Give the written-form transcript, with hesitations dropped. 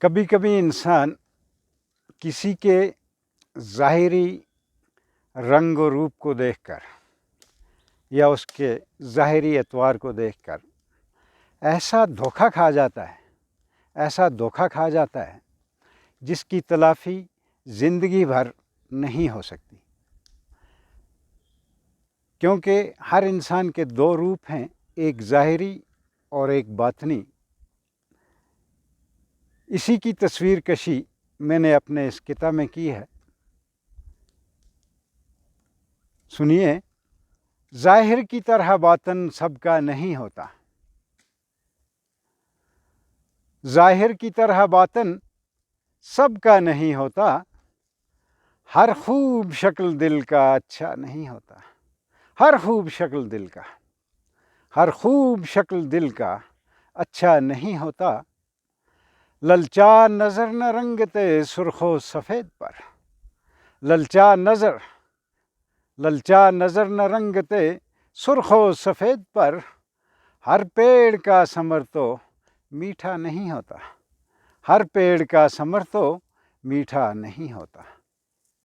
کبھی کبھی انسان کسی کے ظاہری رنگ و روپ کو دیکھ کر یا اس کے ظاہری اطوار کو دیکھ کر ایسا دھوکہ کھا جاتا ہے جس کی تلافی زندگی بھر نہیں ہو سکتی، کیونکہ ہر انسان کے دو روپ ہیں، ایک ظاہری اور ایک باطنی۔ اسی کی تصویر کشی میں نے اپنے اس کتاب میں کی ہے۔ سنیے، ظاہر کی طرح باطن سب کا نہیں ہوتا، ظاہر کی طرح باطن سب کا نہیں ہوتا، ہر خوب شکل دل کا اچھا نہیں ہوتا، ہر خوب شکل دل کا اچھا نہیں ہوتا، للچا نظر نہ رنگتے سرخ و سفید پر، للچا نظر نہ رنگتے سرخ و سفید پر، ہر پیڑ کا ثمر تو میٹھا نہیں ہوتا، ہر پیڑ کا ثمر تو میٹھا نہیں ہوتا۔